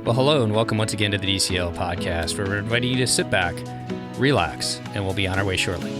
Well, hello and welcome once again to the DCL podcast, where we're inviting you to sit back, relax, and we'll be on our way shortly.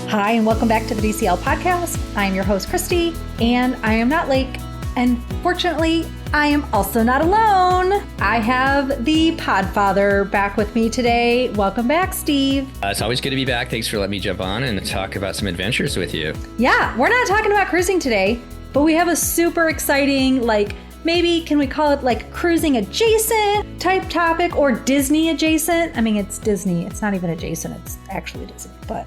Hi, and welcome back to the DCL podcast. I am your host, Christy, and I am not Lake. And fortunately, I am also not alone. I have the podfather back with me today. Welcome back, Steve. It's always good to be back. Thanks for letting me jump on and talk about some adventures with you. Yeah, we're not talking about cruising today, but we have a super exciting, maybe can we call it cruising adjacent type topic or Disney adjacent? I mean, it's Disney. It's not even adjacent. It's actually Disney. But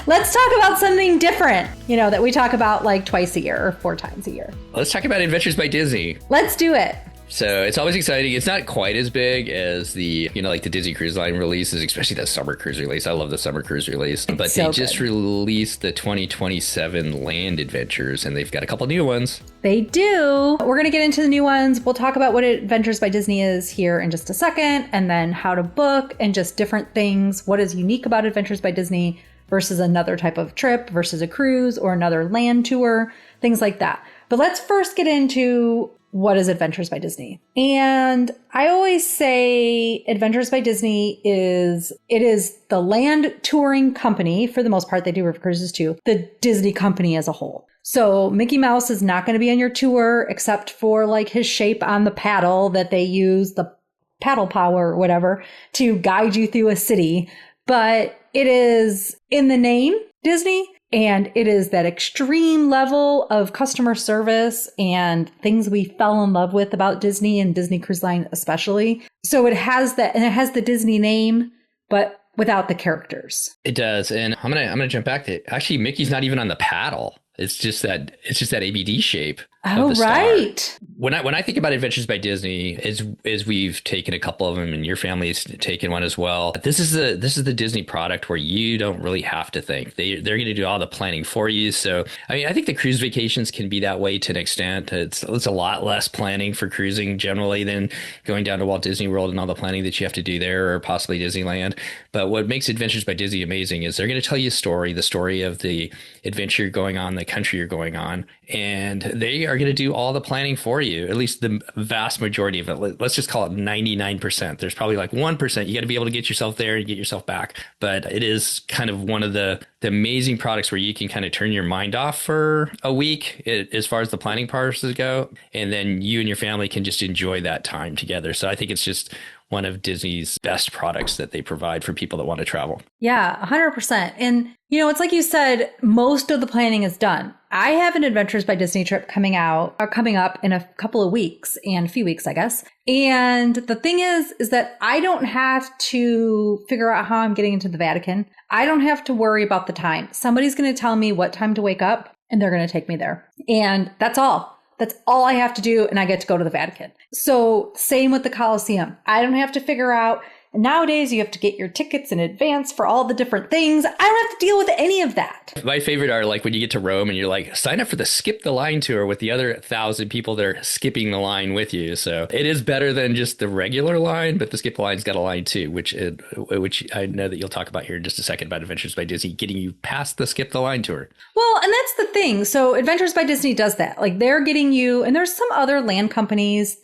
let's talk about something different, that we talk about twice a year or 4 times a year. Let's talk about Adventures by Disney. Let's do it. So it's always exciting. It's not quite as big as the, the Disney Cruise Line releases, especially the summer cruise release. I love the summer cruise release. But they just released the 2027 land adventures, and they've got a couple new ones. They do. We're going to get into the new ones. We'll talk about what Adventures by Disney is here in just a second, and then how to book and just different things. What is unique about Adventures by Disney versus another type of trip versus a cruise or another land tour, things like that. But let's first get into what is Adventures by Disney? And I always say Adventures by Disney is the land touring company. For the most part, they do river cruises too. The Disney company as a whole. So Mickey Mouse is not going to be on your tour except for his shape on the paddle that they use, the paddle power or whatever, to guide you through a city. But it is in the name Disney. And it is that extreme level of customer service and things we fell in love with about Disney and Disney Cruise Line especially. So it has that, and it has the Disney name, but without the characters. It does. And I'm gonna jump back to actually Mickey's not even on the paddle. It's just that ABD shape. Oh, right. When I think about Adventures by Disney, as we've taken a couple of them, and your family's taken one as well. This is the Disney product where you don't really have to think. They're going to do all the planning for you. So I think the cruise vacations can be that way to an extent. It's a lot less planning for cruising generally than going down to Walt Disney World and all the planning that you have to do there, or possibly Disneyland. But what makes Adventures by Disney amazing is they're going to tell you the story of the adventure you're going on, the country you're going on, and they are going to do all the planning for you, at least the vast majority of it. Let's just call it 99%. There's probably 1%. You got to be able to get yourself there and get yourself back. But it is kind of one of the amazing products where you can kind of turn your mind off for a week as far as the planning parts go. And then you and your family can just enjoy that time together. So I think it's just one of Disney's best products that they provide for people that want to travel. Yeah, 100%. And, it's like you said, most of the planning is done. I have an Adventures by Disney trip coming up in a couple of weeks and a few weeks, I guess. And the thing is that I don't have to figure out how I'm getting into the Vatican. I don't have to worry about the time. Somebody's going to tell me what time to wake up, and they're going to take me there. And that's all. That's all I have to do, and I get to go to the Vatican. So same with the Colosseum. I don't have to figure out. Nowadays, you have to get your tickets in advance for all the different things. I don't have to deal with any of that. My favorite are when you get to Rome and you're sign up for the Skip the Line tour with the other 1,000 people that are skipping the line with you. So it is better than just the regular line, but the Skip the Line's got a line too, which I know that you'll talk about here in just a second about Adventures by Disney, getting you past the Skip the Line tour. Well, and that's the thing. So Adventures by Disney does that. They're getting you, and there's some other land companies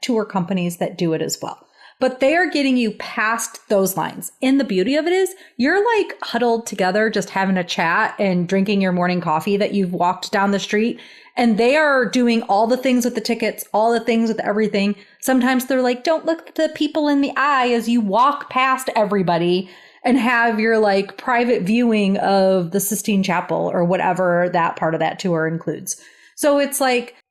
tour companies that do it as well. But they are getting you past those lines. And the beauty of it is you're huddled together, just having a chat and drinking your morning coffee that you've walked down the street. And they are doing all the things with the tickets, all the things with everything. Sometimes they're don't look the people in the eye as you walk past everybody and have your private viewing of the Sistine Chapel or whatever that part of that tour includes. So it's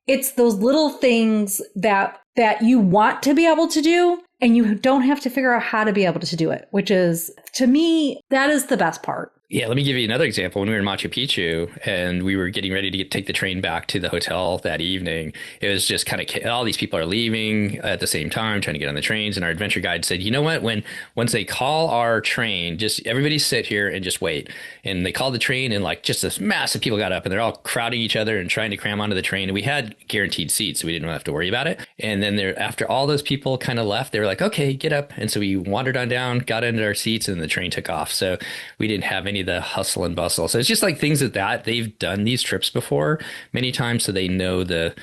it's those little things that you want to be able to do, and you don't have to figure out how to be able to do it, which is, to me, that is the best part. Yeah, let me give you another example. When we were in Machu Picchu and we were getting ready to take the train back to the hotel that evening, it was just kind of all these people are leaving at the same time, trying to get on the trains. And our adventure guide said, you know what, once they call our train, just everybody sit here and just wait. And they called the train and just this mass of people got up and they're all crowding each other and trying to cram onto the train. And we had guaranteed seats, so we didn't have to worry about it. And And then after all those people kind of left, they were like, okay, get up. And so we wandered on down, got into our seats, and the train took off. So we didn't have any of the hustle and bustle. So it's just like things that they've done these trips before many times. So they know the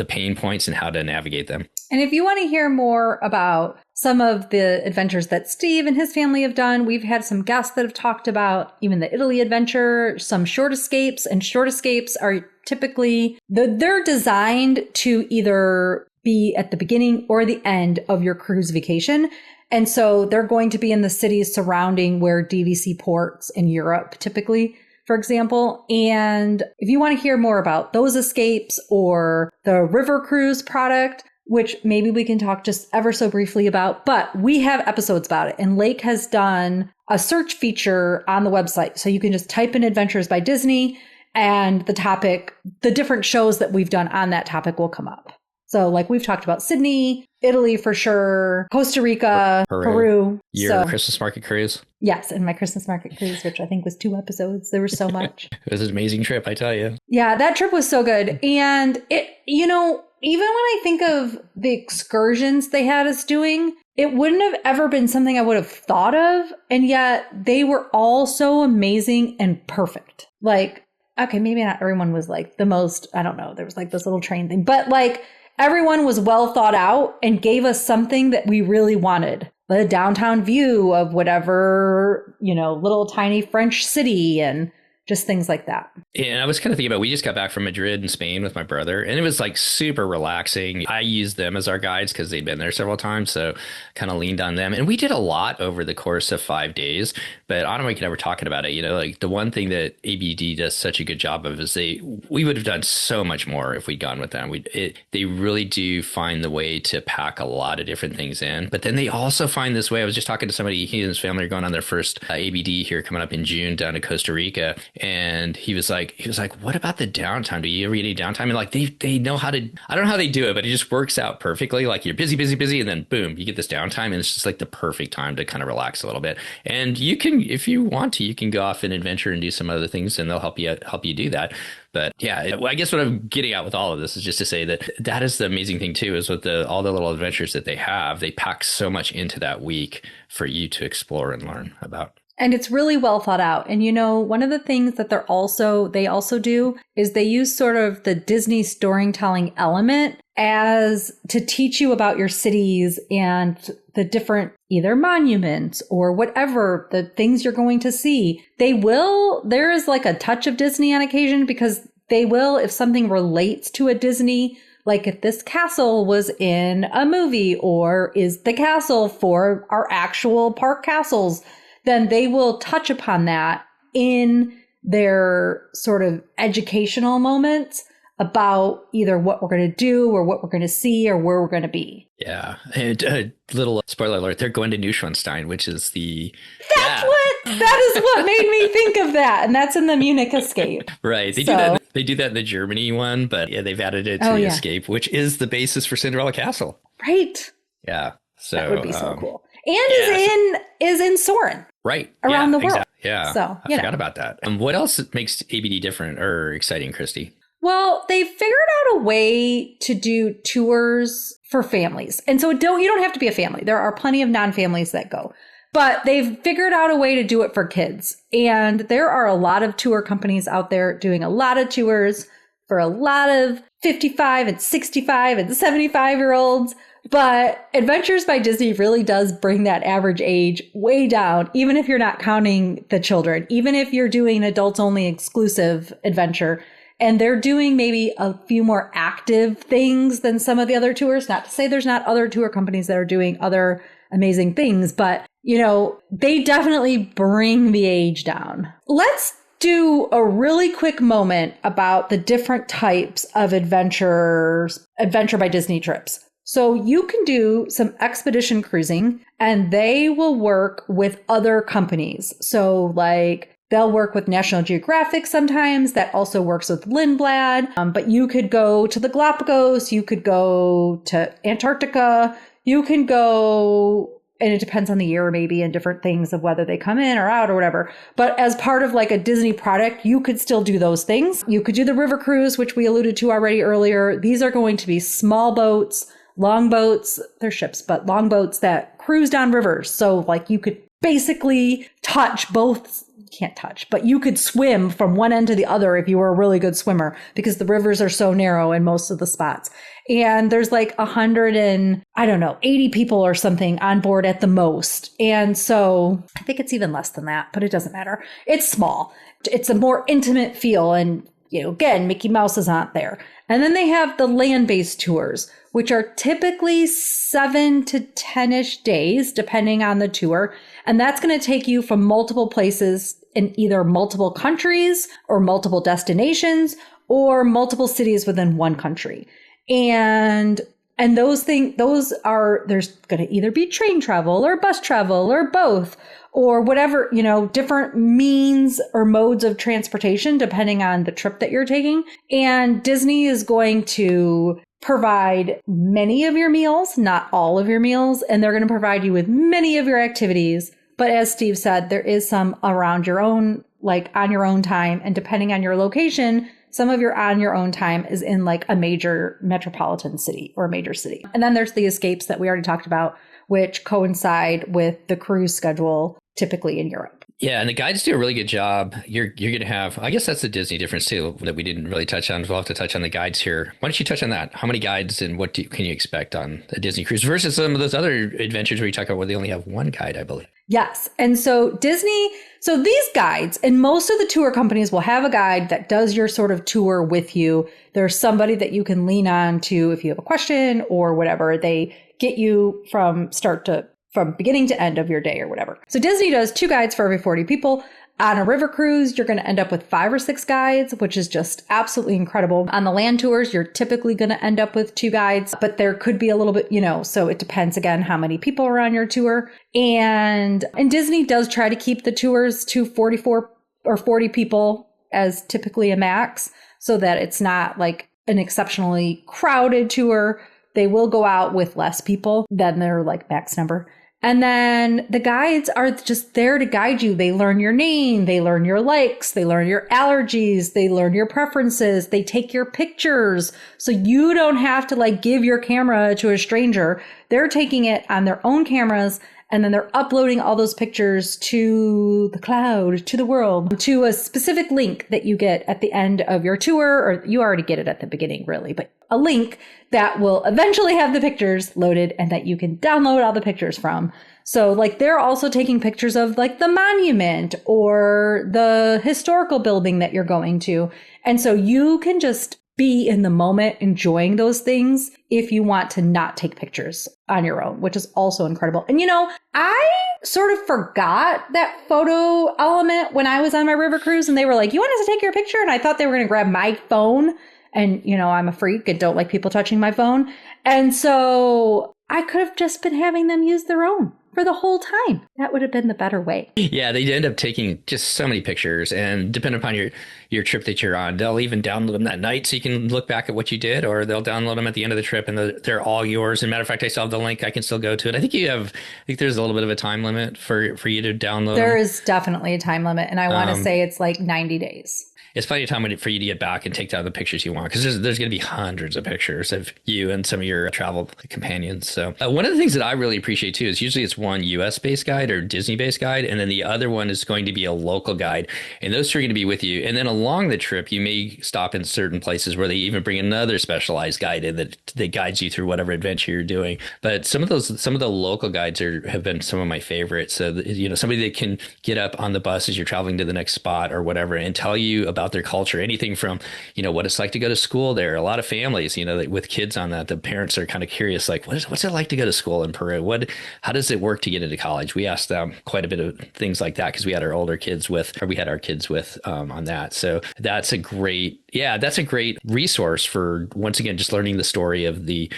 pain points and how to navigate them. And if you want to hear more about some of the adventures that Steve and his family have done, we've had some guests that have talked about even the Italy adventure, some short escapes, and short escapes are typically, they're designed to either be at the beginning or the end of your cruise vacation. And so they're going to be in the cities surrounding where DVC ports in Europe typically, for example. And if you want to hear more about those escapes or the river cruise product, which maybe we can talk just ever so briefly about, but we have episodes about it. And Lake has done a search feature on the website. So you can just type in Adventures by Disney and the different shows that we've done on that topic will come up. So like we've talked about Sydney, Italy for sure, Costa Rica, Peru. Your Christmas market cruise? Yes, and my Christmas market cruise, which I think was 2 episodes. There was so much. It was an amazing trip, I tell you. Yeah, that trip was so good. And it, even when I think of the excursions they had us doing, it wouldn't have ever been something I would have thought of. And yet they were all so amazing and perfect. Like, okay, maybe not everyone was like the most, I don't know, there was like this little train thing, but like everyone was well thought out and gave us something that we really wanted. The downtown view of whatever, little tiny French city and just things like that. And I was kind of thinking about, we just got back from Madrid in Spain with my brother, and it was like super relaxing. I used them as our guides because they'd been there several times, so kind of leaned on them. And we did a lot over the course of 5 days, but I don't know if we can ever talking about it. Like the one thing that ABD does such a good job of is we would have done so much more if we'd gone with them. They really do find the way to pack a lot of different things in, but then they also find this way. I was just talking to somebody, he and his family are going on their first ABD here coming up in June down to Costa Rica. And he was like, what about the downtime? Do you ever get any downtime? And like, they know how to, I don't know how they do it, but it just works out perfectly. Like you're busy, and then boom, you get this downtime, and it's just like the perfect time to kind of relax a little bit. And you can, if you want to, you can go off and adventure and do some other things, and they'll help you do that. But yeah, I guess what I'm getting at with all of this is just to say that is the amazing thing too, is with all the little adventures that they have, they pack so much into that week for you to explore and learn about. And it's really well thought out. And one of the things that they also do is they use sort of the Disney storytelling element as to teach you about your cities and the different either monuments or whatever the things you're going to see. There is like a touch of Disney on occasion, because they will, if something relates to a Disney, like if this castle was in a movie or is the castle for our actual park castles, then they will touch upon that in their sort of educational moments about either what we're going to do or what we're going to see or where we're going to be. Yeah. And little spoiler alert, they're going to Neuschwanstein, which is that is what made me think of that. And that's in the Munich Escape. Right. They do that in the Germany one, but yeah, they've added it to the Escape, which is the basis for Cinderella Castle. Right. Yeah. So that would be so cool. And is in Soarin'. Right. Around the world. Exactly. Yeah. So, I forgot about that. And what else makes ABD different or exciting, Christy? Well, they figured out a way to do tours for families. And so you don't have to be a family. There are plenty of non-families that go. But they've figured out a way to do it for kids. And there are a lot of tour companies out there doing a lot of tours for a lot of 55 and 65 and 75-year-olds. But Adventures by Disney really does bring that average age way down, even if you're not counting the children, even if you're doing an adults only exclusive adventure. And they're doing maybe a few more active things than some of the other tours. Not to say there's not other tour companies that are doing other amazing things, but, they definitely bring the age down. Let's do a really quick moment about the different types of Adventure by Disney trips. So you can do some expedition cruising, and they will work with other companies. So like they'll work with National Geographic sometimes. That also works with Lindblad. But you could go to the Galapagos. You could go to Antarctica. You can go, and it depends on the year maybe, and different things of whether they come in or out or whatever. But as part of like a Disney product, you could still do those things. You could do the river cruise, which we alluded to already earlier. These are going to be small boats, longboats, they're ships, but longboats that cruise down rivers. So like you could basically touch both, can't touch, but you could swim from one end to the other if you were a really good swimmer because the rivers are so narrow in most of the spots. And there's like 80 people or something on board at the most. And so I think it's even less than that, but it doesn't matter. It's small. It's a more intimate feel. And, again, Mickey Mouse is not there. And then they have the land-based tours, which are typically 7 to 10-ish days, depending on the tour. And that's going to take you from multiple places in either multiple countries or multiple destinations or multiple cities within one country. And there's going to either be train travel or bus travel or both or whatever, different means or modes of transportation, depending on the trip that you're taking. And Disney is going to provide many of your meals, not all of your meals, and they're going to provide you with many of your activities. But as Steve said, there is some around your own, like on your own time. And depending on your location, some of your on your own time is in like a major metropolitan city or a major city. And then there's the escapes that we already talked about, which coincide with the cruise schedule, typically in Europe. Yeah, and the guides do a really good job. You're going to have, I guess that's the Disney difference too, that we didn't really touch on. We'll have to touch on the guides here. Why don't you touch on that? How many guides and what can you expect on a Disney cruise versus some of those other adventures where you talk about where they only have one guide, I believe. Yes. And so these guides and most of the tour companies will have a guide that does your sort of tour with you. There's somebody that you can lean on to if you have a question or whatever. They get you from beginning to end of your day or whatever. So Disney does 2 guides for every 40 people. On a river cruise, you're going to end up with 5 or 6 guides, which is just absolutely incredible. On the land tours, you're typically going to end up with 2 guides, but there could be a little bit, so it depends again how many people are on your tour. And Disney does try to keep the tours to 44 or 40 people as typically a max so that it's not like an exceptionally crowded tour. They will go out with less people than their like max number. And then the guides are just there to guide you. They learn your name, they learn your likes, they learn your allergies, they learn your preferences, they take your pictures. So you don't have to like give your camera to a stranger. They're taking it on their own cameras and then they're uploading all those pictures to the cloud, to the world, to a specific link that you get at the end of your tour, or you already get it at the beginning really, but a link that will eventually have the pictures loaded and that you can download all the pictures from. So like they're also taking pictures of like the monument or the historical building that you're going to. And so you can just be in the moment enjoying those things if you want to not take pictures on your own, which is also incredible. And I sort of forgot that photo element when I was on my river cruise and they were like, you want us to take your picture? And I thought they were going to grab my phone. And, I'm a freak and don't like people touching my phone. And so I could have just been having them use their own for the whole time. That would have been the better way. Yeah, they end up taking just so many pictures. And depending upon your trip that you're on, they'll even download them that night so you can look back at what you did, or they'll download them at the end of the trip and they're all yours. As a matter of fact, I still have the link. I can still go to it. I think there's a little bit of a time limit for you to download. There is definitely a time limit. And I want to say it's like 90 days. It's plenty of time for you to get back and take down the pictures you want, because there's going to be hundreds of pictures of you and some of your travel companions. So one of the things that I really appreciate too is usually it's one US based guide or Disney based guide, and then the other one is going to be a local guide, and those two are going to be with you. And then along the trip, you may stop in certain places where they even bring another specialized guide in that guides you through whatever adventure you're doing. But some of the local guides have been some of my favorites. So somebody that can get up on the bus as you're traveling to the next spot or whatever and tell you about their culture, anything from, what it's like to go to school there. A lot of families, with kids on that, the parents are kind of curious, like, what's it like to go to school in Peru? How does it work to get into college? We asked them quite a bit of things like that because we had our kids with on that. So that's a great resource for, once again, just learning the story of the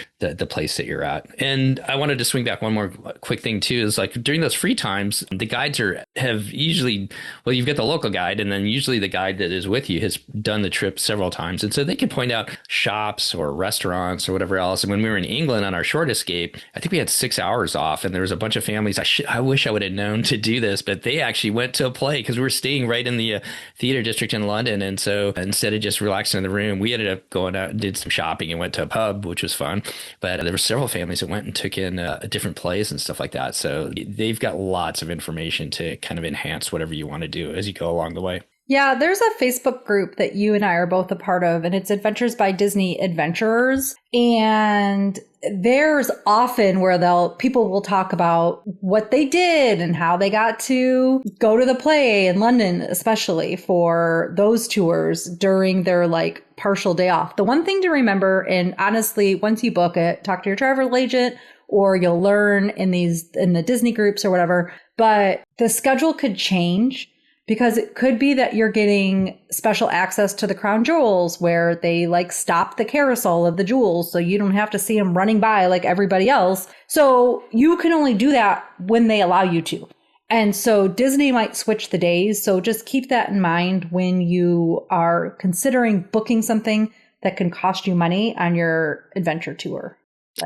place that you're at. And I wanted to swing back one more quick thing too, is like during those free times, the guides are have usually, well, you've got the local guide, and then usually the guide that is with you has done the trip several times. And so they can point out shops or restaurants or whatever else. And when we were in England on our short escape, I think we had 6 hours off, and there was a bunch of families. I wish I would have known to do this, but they actually went to a play because we were staying right in the theater district in London. And so instead of just relaxing in the room, we ended up going out and did some shopping and went to a pub, which was fun. But there were several families that went and took in different plays and stuff like that. So they've got lots of information to kind of enhance whatever you want to do as you go along the way. Yeah, there's a Facebook group that you and I are both a part of, and it's Adventures by Disney Adventurers. And there's often where people will talk about what they did and how they got to go to the play in London, especially for those tours during their like partial day off. The one thing to remember, and honestly, once you book it, talk to your travel agent, or you'll learn in the Disney groups or whatever, but the schedule could change because it could be that you're getting special access to the crown jewels where they like stop the carousel of the jewels. So you don't have to see them running by like everybody else. So you can only do that when they allow you to. And so Disney might switch the days. So just keep that in mind when you are considering booking something that can cost you money on your adventure tour.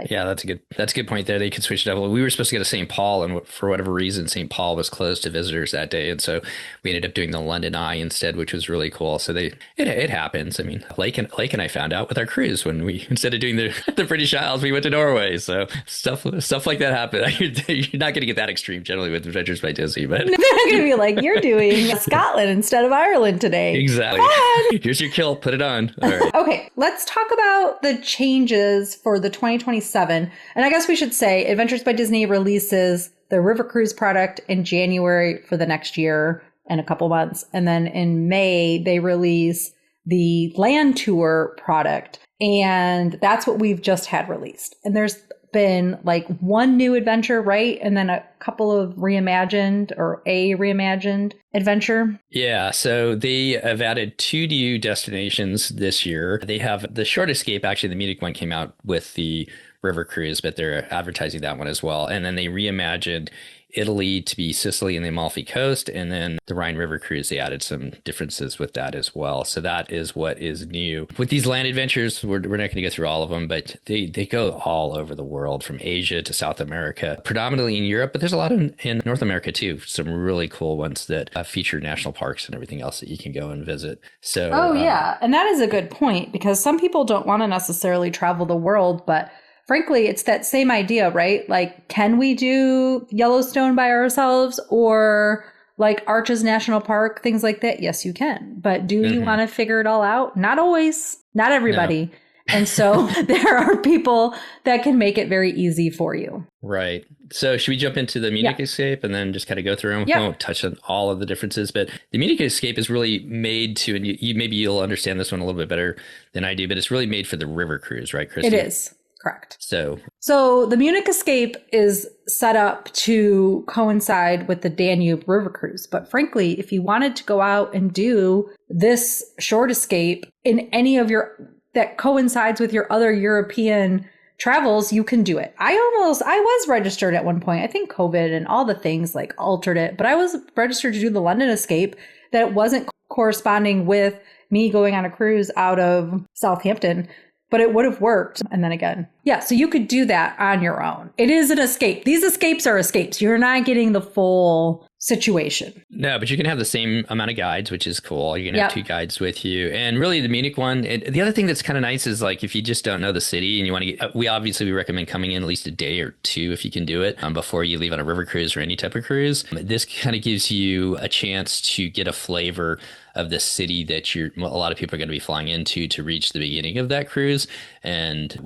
Yeah, that's a good point there. They could switch it up. We were supposed to go to St. Paul, and for whatever reason, St. Paul was closed to visitors that day, and so we ended up doing the London Eye instead, which was really cool. So it happens. I mean, Lake and I found out with our cruise when we instead of doing the British Isles, we went to Norway. So stuff like that happened. You're not going to get that extreme generally with Adventures by Disney, but they're not going to be like, you're doing Scotland instead of Ireland today. Exactly. Here's your kilt. Put it on. All right. Okay, let's talk about the changes for the 2027. And I guess we should say Adventures by Disney releases the River Cruise product in January for the next year and a couple months. And then in May, they release the Land Tour product. And that's what we've just had released. And there's been like one new adventure, right? And then a couple of reimagined or a reimagined adventure. Yeah, so they have added 2 new destinations this year. They have the Short Escape, actually the Munich one came out with the River Cruise, but they're advertising that one as well. And then they reimagined Italy to be Sicily and the Amalfi Coast, and then the Rhine River Cruise, they added some differences with that as well. So that is what is new. With these land adventures, we're not going to go through all of them, but they go all over the world, from Asia to South America, predominantly in Europe, but there's a lot in North America too. Some really cool ones that feature national parks and everything else that you can go and visit. So, yeah. And that is a good point, because some people don't want to necessarily travel the world, but frankly, it's that same idea, right? Like, can we do Yellowstone by ourselves, or like Arches National Park, things like that? Yes, you can. But do you want to figure it all out? Not always, not everybody. No. And so there are people that can make it very easy for you. Right. So should we jump into the Munich Escape and then just kind of go through them? We won't touch on all of the differences, but the Munich Escape is really made to, and maybe you'll understand this one a little bit better than I do, but it's really made for the river cruise, right, Christy? It is. Correct. So the Munich Escape is set up to coincide with the Danube River Cruise. But frankly, if you wanted to go out and do this short escape in any of that coincides with your other European travels, you can do it. I was registered at one point. I think COVID and all the things like altered it, but I was registered to do the London Escape that wasn't corresponding with me going on a cruise out of Southampton. But it would have worked. And then again, so you could do that on your own. It is an escape. These escapes are escapes. You're not getting the full situation. No, but you can have the same amount of guides, which is cool. You can have 2 guides with you. And really the Munich one, the other thing that's kind of nice is like if you just don't know the city and you want to get, we recommend coming in at least a day or 2 if you can do it before you leave on a river cruise or any type of cruise. This kind of gives you a chance to get a flavor of the city that a lot of people are going to be flying into to reach the beginning of that cruise. And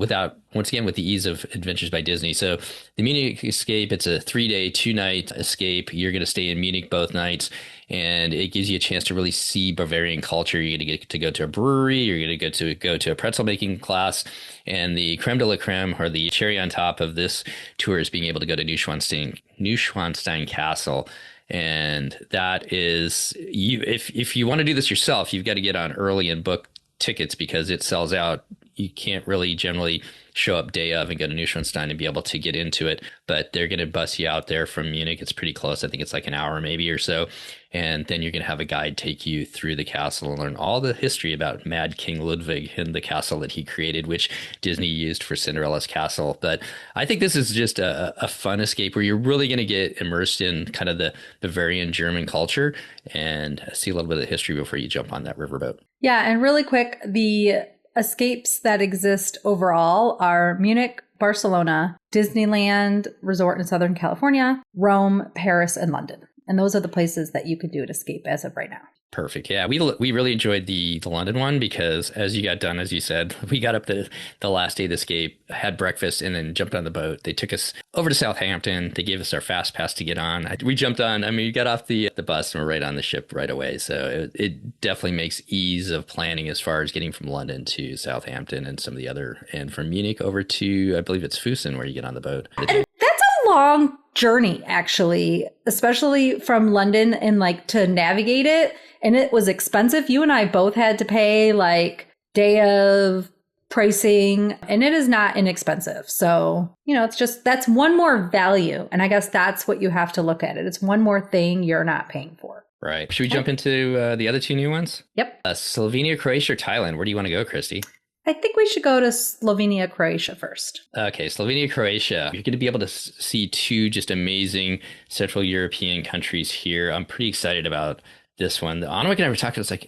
once again, with the ease of Adventures by Disney. So the Munich Escape, it's a 3-day, 2-night escape. You're going to stay in Munich both nights, and it gives you a chance to really see Bavarian culture. You're going to get to go to a brewery. You're going to go to a pretzel making class, and the creme de la creme, or the cherry on top of this tour, is being able to go to Neuschwanstein Castle. And that is, if you want to do this yourself, you've got to get on early and book tickets because it sells out you can't really generally show up day of and go to Neuschwanstein and be able to get into it. But they're going to bus you out there from Munich. It's pretty close. I think it's like an hour maybe or so. And then you're going to have a guide take you through the castle and learn all the history about Mad King Ludwig and the castle that he created, which Disney used for Cinderella's castle. But I think this is just a fun escape where you're really going to get immersed in kind of the Bavarian German culture and see a little bit of the history before you jump on that riverboat. Yeah, and really quick, the escapes that exist overall are Munich, Barcelona, Disneyland Resort in Southern California, Rome, Paris, and London. And those are the places that you could do an escape as of right now. Perfect. Yeah, we really enjoyed the London one because as you got done, as you said, we got up the last day of the escape, had breakfast, and then jumped on the boat. They took us over to Southampton. They gave us our fast pass to get on. We jumped on. I mean, we got off the bus and we're right on the ship right away. So it definitely makes ease of planning as far as getting from London to Southampton and some of the other, and from Munich over to, I believe it's Fussen where you get on the boat. And that's a long journey, actually, especially from London and like to navigate it. And it was expensive. You and I both had to pay like day of pricing, and it is not inexpensive. So, it's just, that's one more value. And I guess that's what you have to look at it. It's one more thing you're not paying for. Right. Should we jump into the other two new ones? Yep. Slovenia, Croatia, or Thailand? Where do you want to go, Christy? I think we should go to Slovenia, Croatia first. Okay, Slovenia, Croatia. You're going to be able to see two just amazing Central European countries here. I'm pretty excited about this one. Anwik and I were talking, it's like,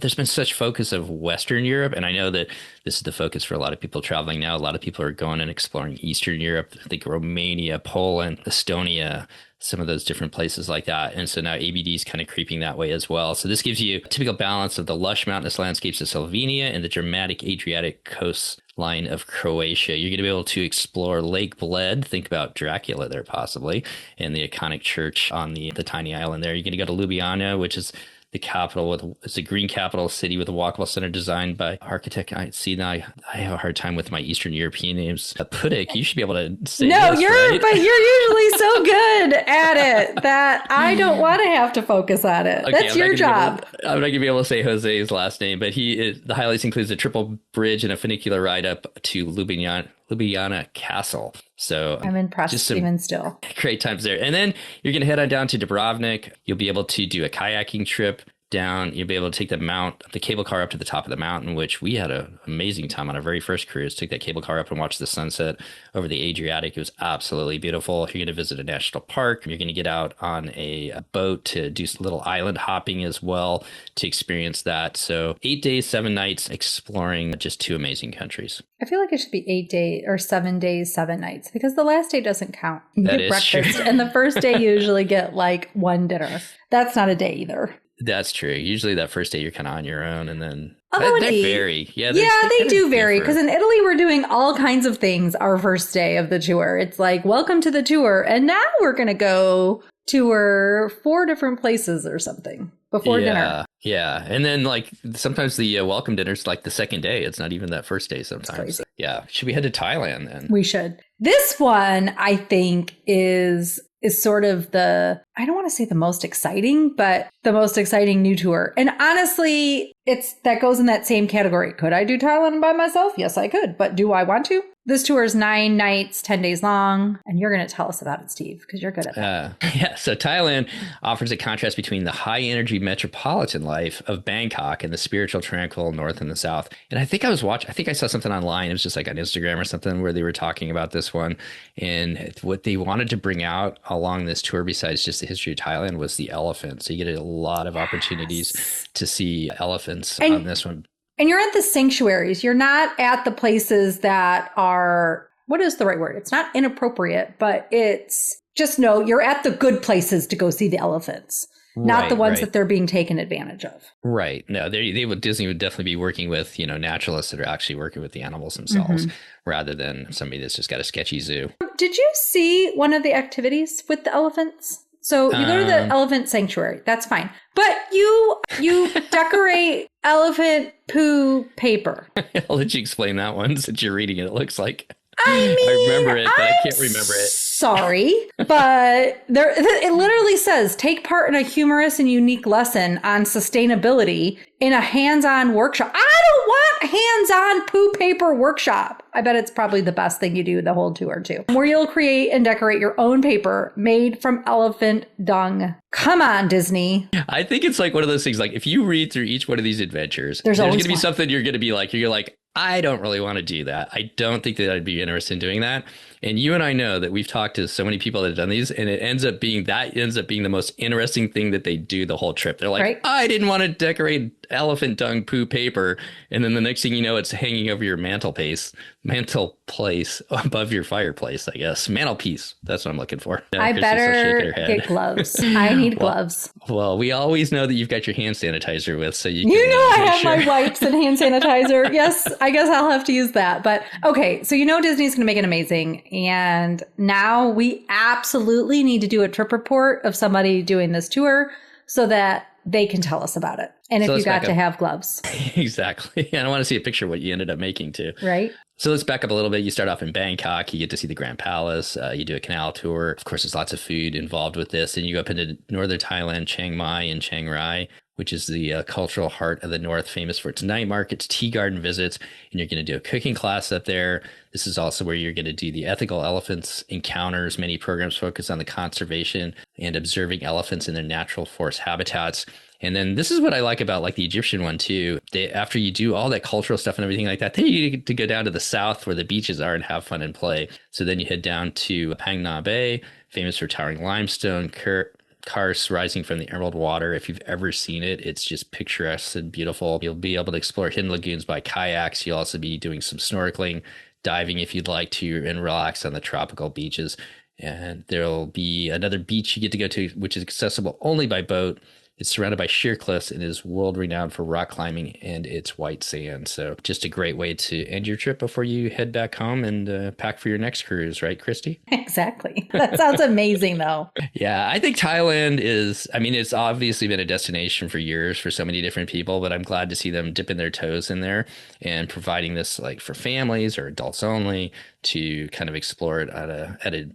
there's been such focus of Western Europe, and I know that this is the focus for a lot of people traveling now. A lot of people are going and exploring Eastern Europe. I think Romania, Poland, Estonia, some of those different places like that. And so now ABD is kind of creeping that way as well. So this gives you a typical balance of the lush mountainous landscapes of Slovenia and the dramatic Adriatic coastline of Croatia. You're going to be able to explore Lake Bled. Think about Dracula there possibly, and the iconic church on the tiny island there. You're going to go to Ljubljana, which is the capital it's a green capital city with a walkable center designed by architect. I see now I have a hard time with my Eastern European names. Pudik, you should be able to say no, this, you're right? But you're usually so good at it that I don't want to have to focus on it. Okay, that's your job. I'm not going to be able to say Jose's last name, but the highlights includes a triple bridge and a funicular ride up to Ljubljana Castle. So I'm impressed even still. Great times there. And then you're going to head on down to Dubrovnik. You'll be able to do a kayaking trip down. You'll be able to take the cable car up to the top of the mountain, which we had an amazing time on our very first cruise. Took that cable car up and watched the sunset over the Adriatic. It was absolutely beautiful. You're going to visit a national park. You're going to get out on a boat to do a little island hopping as well to experience that. So 8 days, 7 nights exploring just two amazing countries. I feel like it should be 8 days or 7 days, 7 nights, because the last day doesn't count. You that get is breakfast, true. And the first day you usually get like one dinner. That's not a day either. That's true. Usually that first day you're kind of on your own, and then they vary. Yeah, they do vary, because in Italy we're doing all kinds of things our first day of the tour. It's like, welcome to the tour, and now we're going to go tour 4 different places or something before dinner. Yeah, and then like sometimes the welcome dinner's like the second day. It's not even that first day sometimes. So, yeah. Should we head to Thailand then? We should. This one, I think, is sort of I don't want to say the most exciting, but the most exciting new tour. And honestly, that goes in that same category. Could I do Thailand by myself? Yes, I could. But do I want to? This tour is 9 nights, 10 days long. And you're going to tell us about it, Steve, because you're good at that. Yeah. So Thailand offers a contrast between the high energy metropolitan life of Bangkok and the spiritual, tranquil north and the south. And I think I saw something online. It was just like on Instagram or something where they were talking about this one. And what they wanted to bring out along this tour, besides just the history of Thailand, was the elephant. So you get a lot of opportunities to see elephants on this one. And you're at the sanctuaries. You're not at the places that are, what is the right word? It's not inappropriate, but it's just you're at the good places to go see the elephants, not the ones that they're being taken advantage of. Right. No, Disney would definitely be working with, naturalists that are actually working with the animals themselves rather than somebody that's just got a sketchy zoo. Did you see one of the activities with the elephants? So you go to the elephant sanctuary. That's fine. But you decorate elephant poo paper. I'll let you explain that one since you're reading it. It looks like I remember it, but I can't remember it. Sorry, but it literally says, take part in a humorous and unique lesson on sustainability in a hands-on workshop. I don't want hands-on poo paper workshop. I bet it's probably the best thing you do the whole tour too. Where you'll create and decorate your own paper made from elephant dung. Come on, Disney. I think it's like one of those things, like if you read through each one of these adventures, there's going to be something you're going to be like, you're like, I don't really want to do that. I don't think that I'd be interested in doing that. And you and I know that we've talked to so many people that have done these, and it ends up being the most interesting thing that they do the whole trip. They're like, right. I didn't want to decorate elephant dung poo paper. And then the next thing you know, it's hanging over your mantelpiece above your fireplace, I guess. Mantelpiece. That's what I'm looking for. I better get gloves. I need gloves. Well, we always know that you've got your hand sanitizer with, so you I have my wipes and hand sanitizer. Yes, I guess I'll have to use that. But okay, so Disney's going to make it amazing. And now we absolutely need to do a trip report of somebody doing this tour so that they can tell us about it. And if you got to have gloves. Exactly. And I want to see a picture of what you ended up making too. Right. So let's back up a little bit. You start off in Bangkok. You get to see the Grand Palace. You do a canal tour. Of course, there's lots of food involved with this. And you go up into northern Thailand, Chiang Mai and Chiang Rai, which is the cultural heart of the north, famous for its night markets, tea garden visits. And you're going to do a cooking class up there. This is also where you're going to do the ethical elephants encounters. Many programs focus on the conservation and observing elephants in their natural forest habitats. And then this is what I like about like the Egyptian one too. After you do all that cultural stuff and everything like that, then you get to go down to the south where the beaches are and have fun and play. So then you head down to Phang Nga Bay, famous for towering limestone karst rising from the emerald water. If you've ever seen it, it's just picturesque and beautiful. You'll be able to explore hidden lagoons by kayaks. You'll also be doing some snorkeling, diving if you'd like to, and relax on the tropical beaches. And there'll be another beach you get to go to, which is accessible only by boat. It's surrounded by sheer cliffs and is world renowned for rock climbing and its white sand. So just a great way to end your trip before you head back home and pack for your next cruise, right, Christy? Exactly. That sounds amazing, though. Yeah, I think Thailand it's obviously been a destination for years for so many different people, but I'm glad to see them dipping their toes in there and providing this like for families or adults only to kind of explore it at a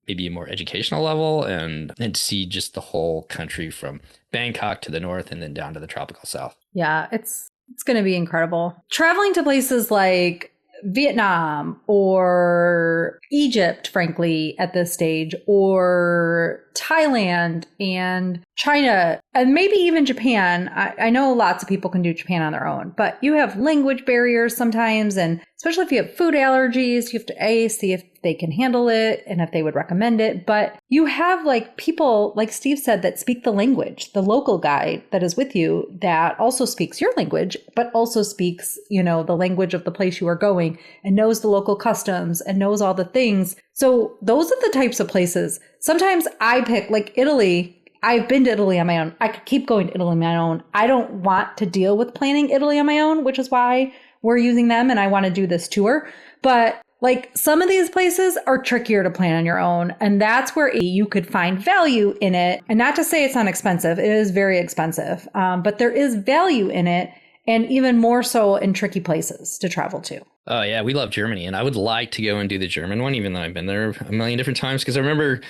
maybe a more educational level and see just the whole country from Bangkok to the north and then down to the tropical south. Yeah, it's going to be incredible. Traveling to places like Vietnam or Egypt, frankly, at this stage, or Thailand and China, and maybe even Japan. I know lots of people can do Japan on their own, but you have language barriers sometimes, and especially if you have food allergies, you have to see if they can handle it and if they would recommend it. But you have like people, like Steve said, that speak the language, the local guide that is with you that also speaks your language, but also speaks, the language of the place you are going and knows the local customs and knows all the things. So those are the types of places. Sometimes I pick like Italy. I've been to Italy on my own. I could keep going to Italy on my own. I don't want to deal with planning Italy on my own, which is why we're using them and I want to do this tour. But like some of these places are trickier to plan on your own. And that's where you could find value in it. And not to say it's not expensive. It is very expensive. But there is value in it. And even more so in tricky places to travel to. Oh, yeah. We love Germany. And I would like to go and do the German one, even though I've been there a million different times. Because I remember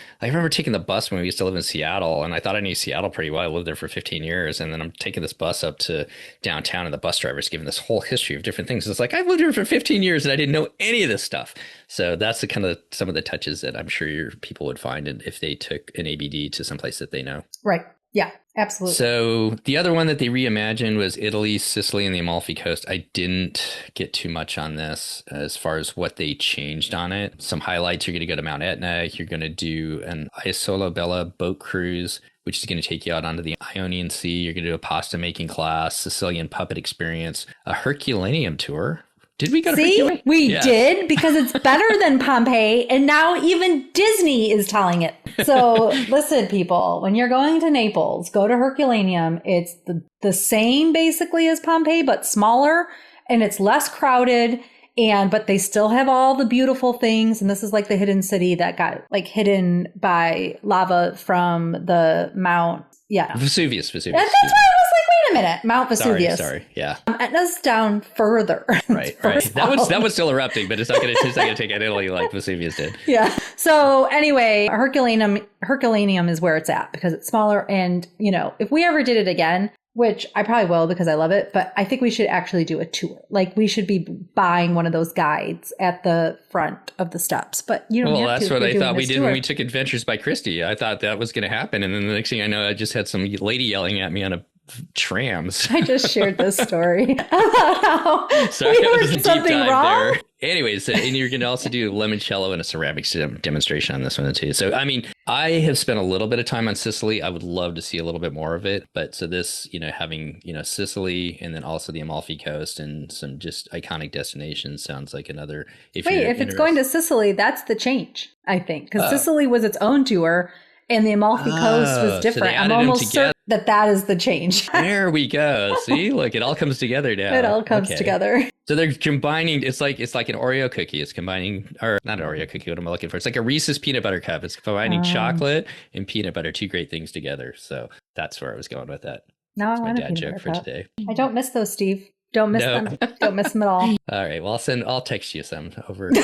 taking the bus when we used to live in Seattle. And I thought I knew Seattle pretty well. I lived there for 15 years. And then I'm taking this bus up to downtown and the bus driver's giving this whole history of different things. It's like, I've lived here for 15 years and I didn't know any of this stuff. So that's the kind of some of the touches that I'm sure your people would find if they took an ABD to someplace that they know. Right. Yeah, absolutely. So the other one that they reimagined was Italy, Sicily, and the Amalfi Coast. I didn't get too much on this as far as what they changed on it. Some highlights, you're going to go to Mount Etna. You're going to do an Isola Bella boat cruise, which is going to take you out onto the Ionian Sea. You're going to do a pasta making class, Sicilian puppet experience, a Herculaneum tour. Did we go to Herculaneum? We did, because it's better than Pompeii, and now even Disney is telling it. So listen, people, when you're going to Naples, go to Herculaneum. It's the same basically as Pompeii, but smaller, and it's less crowded. But they still have all the beautiful things. And this is like the hidden city that got like hidden by lava from the Mount. Yeah. Vesuvius. That's why I was like, wait a minute. Mount Vesuvius. Sorry. Yeah. Etna's down further. Right. That one's still erupting, but it's not going to take out Italy like Vesuvius did. Yeah. So anyway, Herculaneum is where it's at because it's smaller. And, if we ever did it again, which I probably will because I love it, but I think we should actually do a tour. Like we should be buying one of those guides at the front of the steps, but you don't have to. Well, that's what I thought we did when we took Adventures by Christy. I thought that was going to happen. And then the next thing I know, I just had some lady yelling at me on a trams. I just shared this story about how Sorry, we that was were a deep something dive wrong. there. Anyways, and you're going to also do limoncello and a ceramics demonstration on this one too. So, I mean, I have spent a little bit of time on Sicily. I would love to see a little bit more of it. But so this, having, Sicily and then also the Amalfi Coast and some just iconic destinations sounds like another. If it's going to Sicily, that's the change, I think. Because Sicily was its own tour and the Amalfi Coast was different. So I'm almost certain that is the change. There we go. See, look, it all comes together now. It all comes together. So they're combining. It's like an Oreo cookie. It's combining, or not an Oreo cookie. What am I looking for? It's like a Reese's peanut butter cup. It's combining chocolate and peanut butter, two great things together. So that's where I was going with that. Now that's I want my a dad peanut joke for cup. today. I don't miss those, Steve. Don't miss them. Don't miss them at all. All right. Well, I'll text you some over. You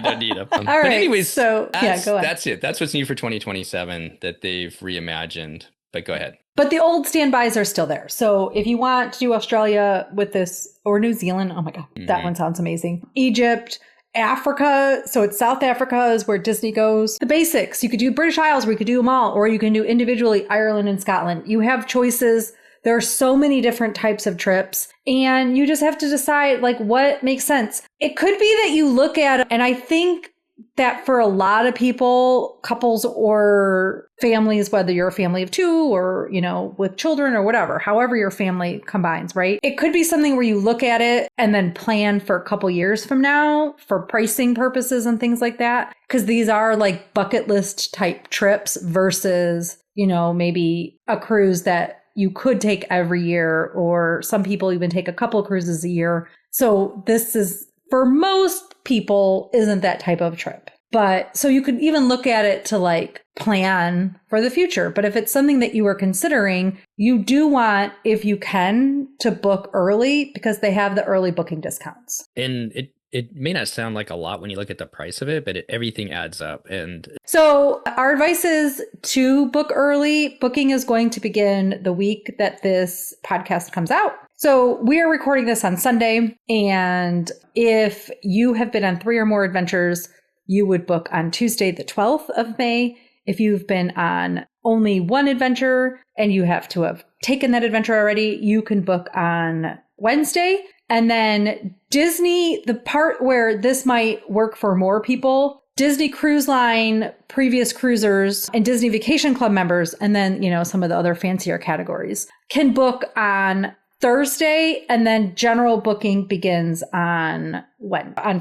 don't need them. All but right. anyways, so go ahead. That's it. That's what's new for 2027 that they've reimagined. But go ahead. But the old standbys are still there. So if you want to do Australia with this, or New Zealand, oh my God, that one sounds amazing. Egypt, Africa. So it's South Africa is where Disney goes. The basics. You could do British Isles where you could do them all, or you can do individually Ireland and Scotland. You have choices. There are so many different types of trips, and you just have to decide like what makes sense. It could be that you look at, and I think that for a lot of people, couples or families, whether you're a family of two or, with children or whatever, however your family combines, right? It could be something where you look at it and then plan for a couple years from now for pricing purposes and things like that. Because these are like bucket list type trips versus, maybe a cruise that you could take every year, or some people even take a couple of cruises a year. So this is, for most people, isn't that type of trip. But so you could even look at it to like plan for the future. But if it's something that you are considering, you do want, if you can, to book early because they have the early booking discounts. And it may not sound like a lot when you look at the price of it, but everything adds up. And so our advice is to book early. Booking is going to begin the week that this podcast comes out. So we are recording this on Sunday. And if you have been on 3 or more adventures, you would book on Tuesday, the 12th of May. If you've been on only one adventure and you have to have taken that adventure already, you can book on Wednesday. And then Disney, the part where this might work for more people, Disney Cruise Line, previous cruisers, and Disney Vacation Club members, and then, some of the other fancier categories, can book on Thursday, and then general booking begins on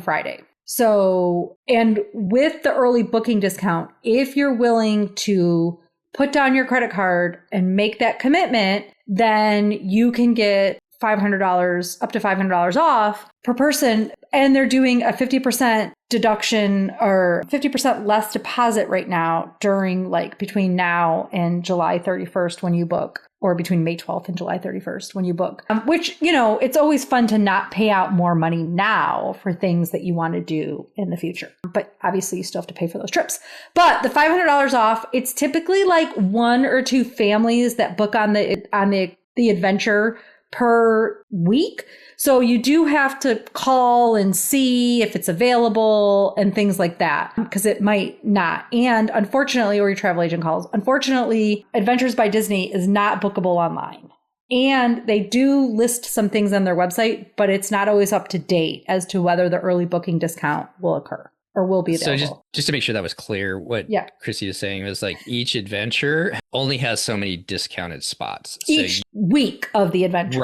Friday. So, and with the early booking discount, if you're willing to put down your credit card and make that commitment, then you can get $500, up to $500 off per person. And they're doing a 50% deduction or 50% less deposit right now during between now and July 31st when you book, or between May 12th and July 31st when you book, which, it's always fun to not pay out more money now for things that you want to do in the future. But obviously you still have to pay for those trips. But the $500 off, it's typically like 1 or 2 families that book on the adventure per week. So you do have to call and see if it's available and things like that, because it might not. And unfortunately, or your travel agent calls, unfortunately, Adventures by Disney is not bookable online. And they do list some things on their website, but it's not always up to date as to whether the early booking discount will occur or will be available. So just to make sure that was clear, what Chrissy is saying was like each adventure only has so many discounted spots. Each week of the adventure.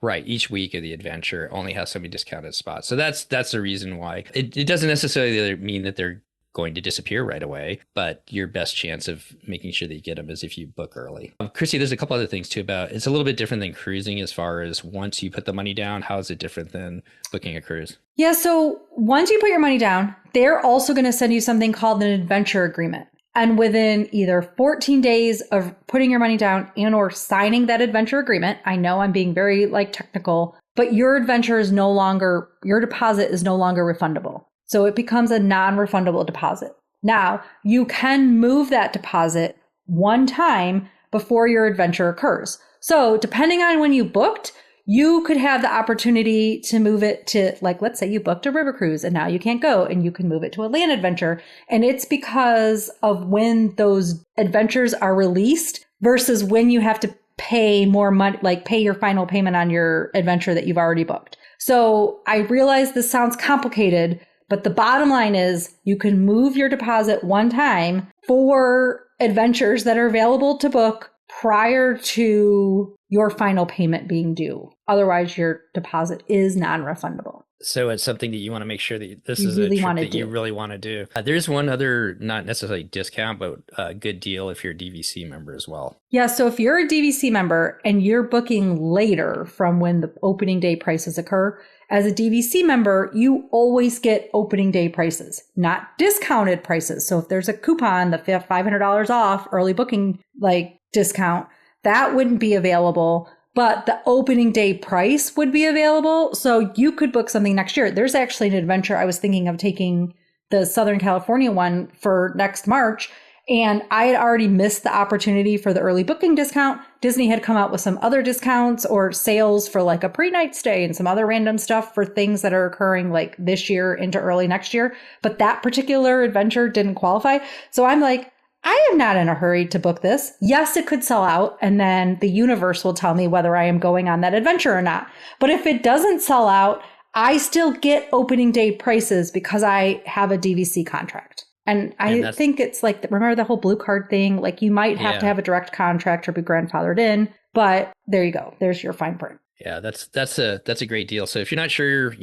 Right. Each week of the adventure only has so many discounted spots. So that's the reason why. It doesn't necessarily mean that they're going to disappear right away, but your best chance of making sure that you get them is if you book early. Chrissy, there's a couple other things too about it's a little bit different than cruising as far as once you put the money down. How is it different than booking a cruise? Yeah, so once you put your money down, they're also going to send you something called an adventure agreement. And within either 14 days of putting your money down and or signing that adventure agreement, I know I'm being very technical, but your deposit is no longer refundable. So it becomes a non-refundable deposit. Now, you can move that deposit one time, before your adventure occurs. So depending on when you booked, you could have the opportunity to move it to, like, let's say you booked a river cruise and now you can't go, and you can move it to a land adventure. And it's because of when those adventures are released versus when you have to pay more money, like pay your final payment on your adventure that you've already booked. So I realize this sounds complicated, but the bottom line is you can move your deposit one time for adventures that are available to book prior to your final payment being due. Otherwise, your deposit is non-refundable. So it's something that you want to make sure that this You is really a trip wanna that you do. really want to do. There's one other, not necessarily discount, but a good deal if you're a DVC member as well. Yeah, so if you're a DVC member and you're booking later from when the opening day prices occur, as a DVC member, you always get opening day prices, not discounted prices. So if there's a coupon, the $500 off early booking like discount, that wouldn't be available, but the opening day price would be available. So you could book something next year. There's actually an adventure I was thinking of taking, the Southern California one, for next March. And I had already missed the opportunity for the early booking discount. Disney had come out with some other discounts or sales for like a pre-night stay and some other random stuff for things that are occurring like this year into early next year. But that particular adventure didn't qualify. So I'm like, I am not in a hurry to book this. Yes, it could sell out, and then the universe will tell me whether I am going on that adventure or not. But if it doesn't sell out, I still get opening day prices because I have a DVC contract. And I think it's like, remember the whole blue card thing? Like you might have to have a direct contract or be grandfathered in, but there you go. There's your fine print. Yeah, that's a great deal. So if you're not sure,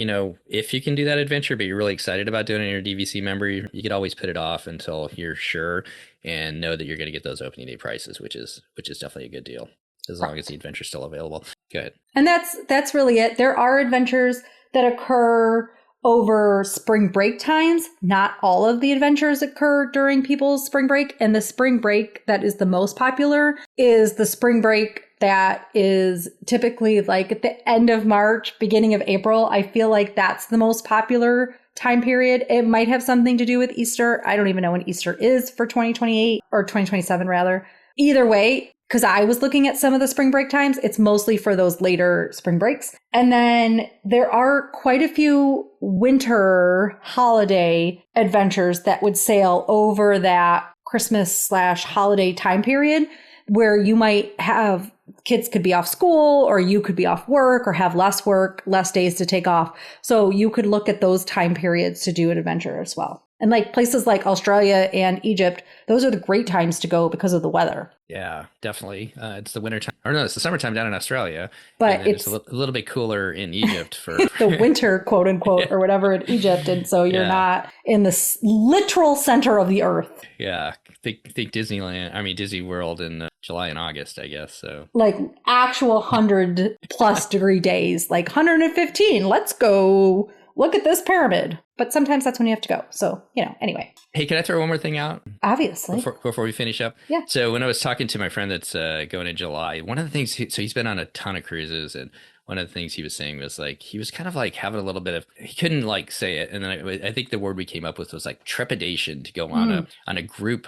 if you can do that adventure, but you're really excited about doing it and you're a DVC member, you could always put it off until you're sure and know that you're going to get those opening day prices, which is definitely a good deal as long as the adventure's still available. Go ahead. And that's really it. There are adventures that occur over spring break times. Not all of the adventures occur during people's spring break. And the spring break that is the most popular is the spring break that is typically like at the end of March, beginning of April. I feel like that's the most popular time period. It might have something to do with Easter. I don't even know when Easter is for 2028 or 2027 rather. Either way, because I was looking at some of the spring break times, it's mostly for those later spring breaks. And then there are quite a few winter holiday adventures that would sail over that Christmas/holiday time period, where you might have kids could be off school or you could be off work or have less work, less days to take off. So you could look at those time periods to do an adventure as well. And like places like Australia and Egypt, those are the great times to go because of the weather. Yeah, definitely. It's the winter time, or no, it's the summertime down in Australia. But it's a little bit cooler in Egypt for the winter, quote unquote, or whatever in Egypt. And so you're not in the literal center of the earth. Yeah. Think Disney World in July and August, I guess. So like actual 100+ degree days, like 115. Let's go look at this pyramid. But sometimes that's when you have to go. So, anyway. Hey, can I throw one more thing out? Obviously. Before we finish up? Yeah. So when I was talking to my friend that's going in July, one of the things, so he's been on a ton of cruises, and one of the things he was saying was like, he was kind of like having a little bit of, he couldn't like say it. And then I think the word we came up with was like trepidation to go on a group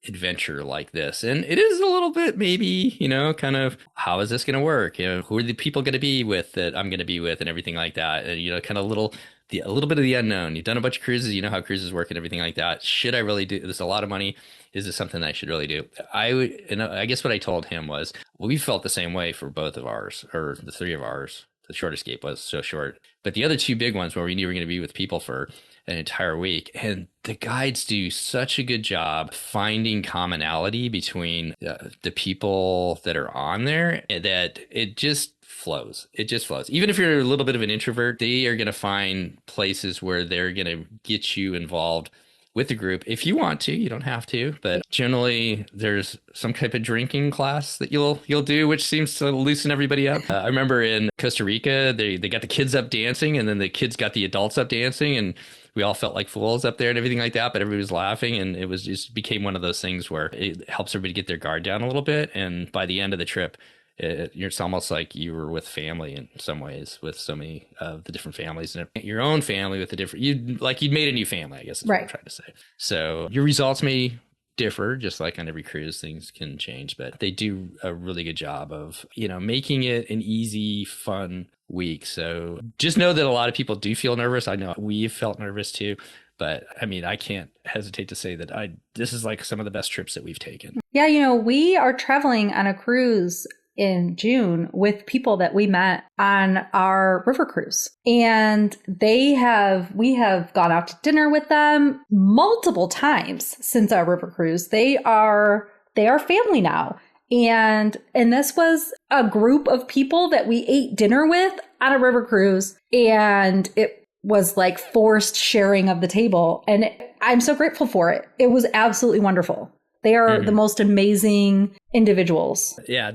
adventure like this. And it is a little bit maybe, kind of, how is this going to work? Who are the people going to be with that I'm going to be with and everything like that? And, kind of a little bit of the unknown. You've done a bunch of cruises, you know how cruises work and everything like that. Should I really do this? A lot of money. Is this something that I should really do? I guess what I told him was, we felt the same way for both of ours, or the three of ours. The short escape was so short, but the other two big ones where we knew we were going to be with people for an entire week, and the guides do such a good job finding commonality between the people that are on there that it just flows. It just flows. Even if you're a little bit of an introvert, they are going to find places where they're going to get you involved with the group if you want to. You don't have to, but generally there's some type of drinking class that you'll do, which seems to loosen everybody up. I remember in Costa Rica, they got the kids up dancing, and then the kids got the adults up dancing, and we all felt like fools up there and everything like that, but everybody was laughing, and it was just became one of those things where it helps everybody get their guard down a little bit. And by the end of the trip, it's almost like you were with family in some ways, with so many of the different families, and your own family with the different, you'd made a new family, I guess is what I'm trying to say. So your results may differ, just like on every cruise, things can change, but they do a really good job of, making it an easy, fun week. So just know that a lot of people do feel nervous. I know we've felt nervous too. But I mean, I can't hesitate to say that this is like some of the best trips that we've taken. Yeah, we are traveling on a cruise in June with people that we met on our river cruise. And we have gone out to dinner with them multiple times since our river cruise. They are family now. And this was a group of people that we ate dinner with on a river cruise. And it was like forced sharing of the table. And I'm so grateful for it. It was absolutely wonderful. They are the most amazing individuals. Yeah,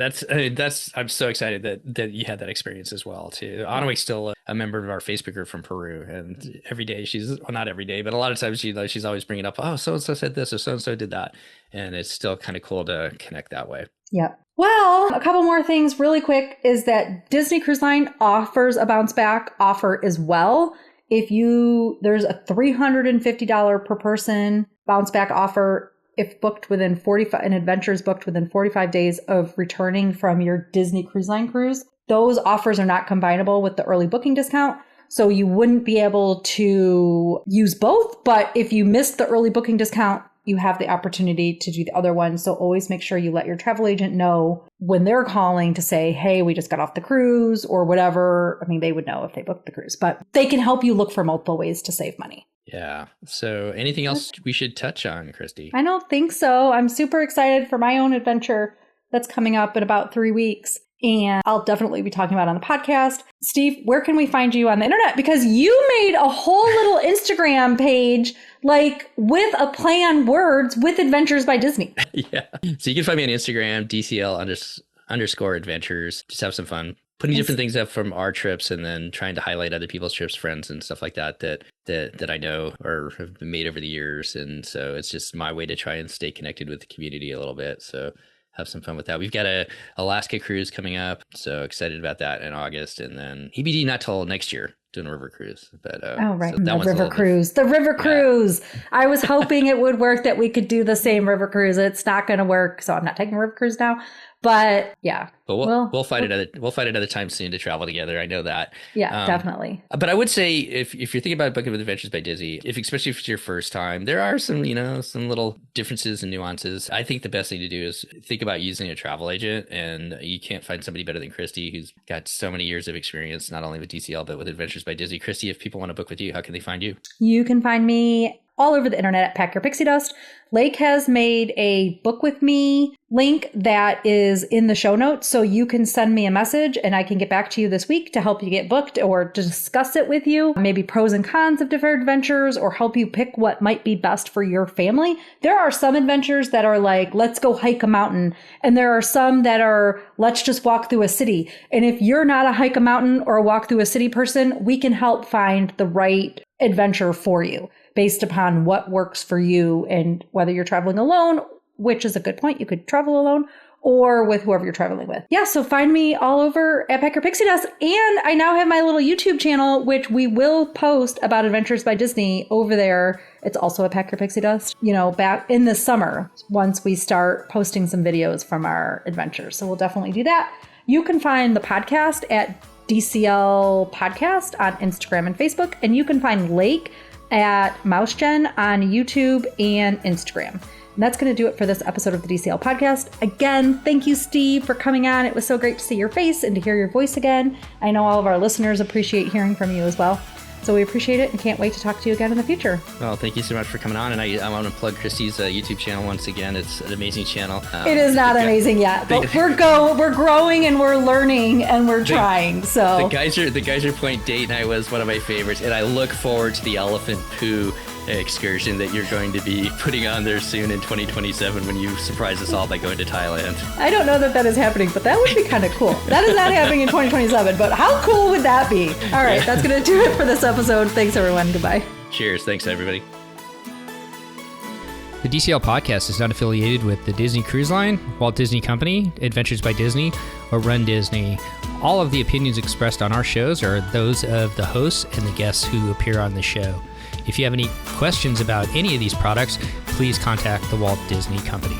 I'm so excited that you had that experience as well too. Anawik's still a member of our Facebook group from Peru, and every day not every day, but a lot of times she's always bringing up, oh, so-and-so said this or so-and-so did that. And it's still kind of cool to connect that way. Yeah. Well, a couple more things really quick is that Disney Cruise Line offers a bounce back offer as well. There's a $350 per person bounce back offer if booked within 45, an adventure is booked within 45 days of returning from your Disney Cruise Line cruise. Those offers are not combinable with the early booking discount. So you wouldn't be able to use both. But if you missed the early booking discount, you have the opportunity to do the other one. So always make sure you let your travel agent know when they're calling to say, hey, we just got off the cruise or whatever. I mean, they would know if they booked the cruise, but they can help you look for multiple ways to save money. Yeah. So anything else we should touch on, Christy? I don't think so. I'm super excited for my own adventure that's coming up in about 3 weeks. And I'll definitely be talking about it on the podcast. Steve, where can we find you on the internet? Because you made a whole little Instagram page, like with a play on words with Adventures by Disney. Yeah. So you can find me on Instagram, DCL_adventures. Just have some fun. Putting different things up from our trips and then trying to highlight other people's trips, friends and stuff like that I know or have been made over the years. And so it's just my way to try and stay connected with the community a little bit. So have some fun with that. We've got a Alaska cruise coming up. So excited about that in August. And then EBD not till next year. Doing a river cruise, but right, so the river cruise. I was hoping it would work that we could do the same river cruise. It's not going to work, so I'm not taking a river cruise now. But yeah, but we'll find another time soon to travel together. I know that. Yeah, definitely. But I would say if you're thinking about booking with Adventures by Disney, especially if it's your first time, there are some little differences and nuances. I think the best thing to do is think about using a travel agent, and you can't find somebody better than Christy, who's got so many years of experience, not only with DCL but with Adventures by Disney. Christy, if people want to book with you, how can they find you? You can find me all over the internet at Pack Your Pixie Dust. Lake has made a book with me link that is in the show notes. So you can send me a message and I can get back to you this week to help you get booked or to discuss it with you. Maybe pros and cons of different adventures or help you pick what might be best for your family. There are some adventures that are like, let's go hike a mountain. And there are some that are, let's just walk through a city. And if you're not a hike a mountain or a walk through a city person, we can help find the right adventure for you based upon what works for you and whether you're traveling alone, which is a good point. You could travel alone or with whoever you're traveling with. Yeah, so find me all over at Pack Your Pixie Dust. And I now have my little YouTube channel, which we will post about Adventures by Disney over there. It's also at Pack Your Pixie Dust, back in the summer once we start posting some videos from our adventures. So we'll definitely do that. You can find the podcast at DCL Podcast on Instagram and Facebook. And you can find Lake at MouseGen on YouTube and Instagram. And that's going to do it for this episode of the DCL podcast. Again, thank you, Steve, for coming on. It was so great to see your face and to hear your voice again. I know all of our listeners appreciate hearing from you as well. So we appreciate it and can't wait to talk to you again in the future. Well, thank you so much for coming on. And I want to plug Christy's YouTube channel once again. It's an amazing channel. It is not amazing yet, but we're growing and we're learning and we're trying. So the Geyser Point date night was one of my favorites. And I look forward to the elephant poo excursion that you're going to be putting on there soon in 2027 when you surprise us all by going to Thailand. I don't know that is happening, but that would be kind of cool. That is not happening in 2027, but how cool would that be? All right, That's going to do it for this episode. Thanks, everyone. Goodbye. Cheers. Thanks, everybody. The DCL podcast is not affiliated with the Disney Cruise Line, Walt Disney Company, Adventures by Disney, or Run Disney. All of the opinions expressed on our shows are those of the hosts and the guests who appear on the show. If you have any questions about any of these products, please contact the Walt Disney Company.